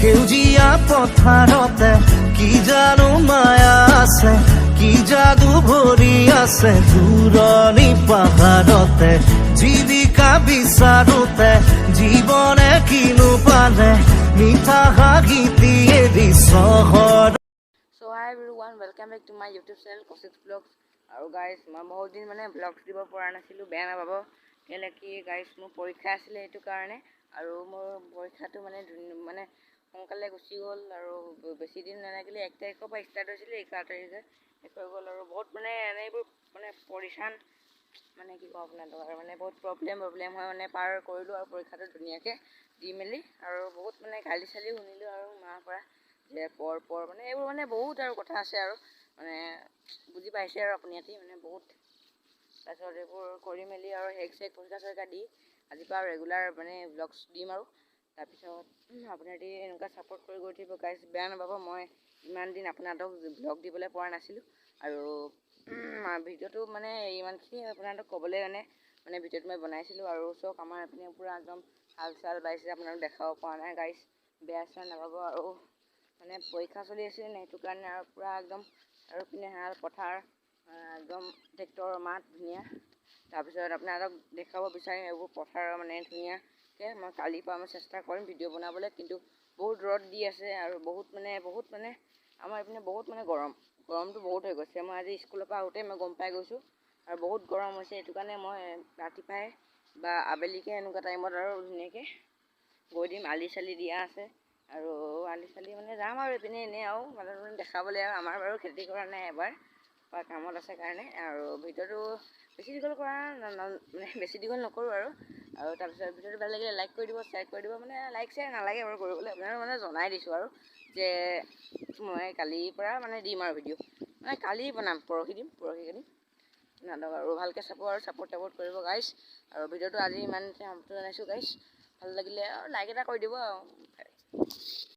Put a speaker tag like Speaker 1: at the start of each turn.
Speaker 1: সেউজীয়া পথাৰতে কি জানো মায়া আছে, কি যাদু ভৰি আছে দূৰণি পাহাৰতে। জীৱিকা বিচাৰোতে জীৱনে কিনো পালে, মিঠা হাঁহি এৰি চহৰ।
Speaker 2: So hi everyone, welcome back to my YouTube channel Kaushik Vlogs. আৰু গাইজ মই বহুত দিন মানে ব্লগছ দিব পৰা নাছিলোঁ, বেয়া নাপাব। কেলৈ কি গাইজ মোৰ পৰীক্ষা আছিলে সেইটো কাৰণে, আৰু মোৰ পৰীক্ষাটো মানে সোনকালে গুচি গ'ল আৰু বেছি দিন নালাগিলে। 1 তাৰিখৰ পৰা ষ্টাৰ্ট হৈছিলে, 11 তাৰিখে শেষ হৈ গ'ল। আৰু বহুত মানে এনেবোৰ মানে পৰিশ্ৰান মানে কি কওঁ আপোনালোকক, আৰু মানে বহুত প্ৰব্লেম হয় মানে পাৰ কৰিলোঁ আৰু পৰীক্ষাটো ধুনীয়াকৈ দি মেলি। আৰু বহুত মানে গালি চালিও শুনিলোঁ আৰু মাৰ পৰা যে পৰ মানে এইবোৰ মানে বহুত আৰু কথা আছে আৰু মানে বুজি পাইছে আৰু আপুনি ইয়াতে মানে বহুত। তাৰপিছত এইবোৰ কৰি মেলি আৰু পৰীক্ষা চৰীক্ষা দি আজিৰ পৰা ৰেগুলাৰ মানে ব্লগছ দিম। আৰু তাৰপিছত আপোনালোকে এনেকুৱা ছাপোৰ্ট কৰি গৈ থাকিব গাইজ, বেয়া নাপাব। মই ইমান দিন আপোনালোকক ব্লগ দিবলৈ পৰা নাছিলোঁ, আৰু ভিডিঅ'টো মানে ইমানখিনি আপোনালোকক ক'বলৈ মানে ভিডিঅ'টো মই বনাইছিলোঁ। আৰু চাওক আমাৰ এইপিনে পূৰা একদম হাল চাল বাইছে, আপোনালোক দেখাব পৰা নাই গাইজ, বেয়া চেয়া নাপাব। আৰু মানে পৰীক্ষা চলি আছিল নে সেইটো কাৰণে আৰু পূৰা একদম আৰু পিনে হাল পথাৰ একদম ট্ৰেক্টৰৰ মাত ধুনীয়া। তাৰপিছত আপোনালোকক দেখাব বিচাৰিম এইবোৰ পথাৰৰ মানে ধুনীয়াকৈ। মই কালিৰ পৰা মই চেষ্টা কৰিম ভিডিঅ' বনাবলৈ, কিন্তু বহুত ৰ'দ দি আছে আৰু বহুত মানে আমাৰ এইপিনে বহুত মানে গৰমটো বহুত হৈ গৈছে। মই আজি স্কুলৰ পৰা আহোঁতে মই গম পাই গৈছোঁ, আৰু বহুত গৰম হৈছে। সেইটো কাৰণে মই ৰাতিপুৱাই বা আবেলিকৈ এনেকুৱা টাইমত আৰু ধুনীয়াকৈ গৈ দিম। আলি চালি দিয়া আছে, আৰু আলি চালি মানে যাম আৰু এইপিনে এনেই আৰু মানে দেখাবলৈ। আৰু আমাৰ বাৰু খেতি কৰা নাই এবাৰ বা কামত আছে কাৰণে, আৰু ভিডিঅ'টো বেছি দীঘল নকৰোঁ আৰু তাৰপিছত ভিডিঅ'টো ভাল লাগিলে লাইক কৰি দিব, শ্বেয়াৰ কৰি দিব। মানে লাইক শ্বেয়াৰ নালাগে বাৰু কৰিবলৈ, আপোনালোকক মানে জনাই দিছোঁ আৰু যে মই কালিৰ পৰা মানে দিম আৰু ভিডিঅ' মানে কালি বনাম, পৰহি দিম নাটক। আৰু ভালকৈ চাব আৰু ছাপোৰ্ট কৰিব গাইজ। আৰু ভিডিঅ'টো আজি ইমানতে সমাপ্ত জনাইছোঁ গাইজ। ভাল লাগিলে আৰু লাইক এটা কৰি দিব আৰু।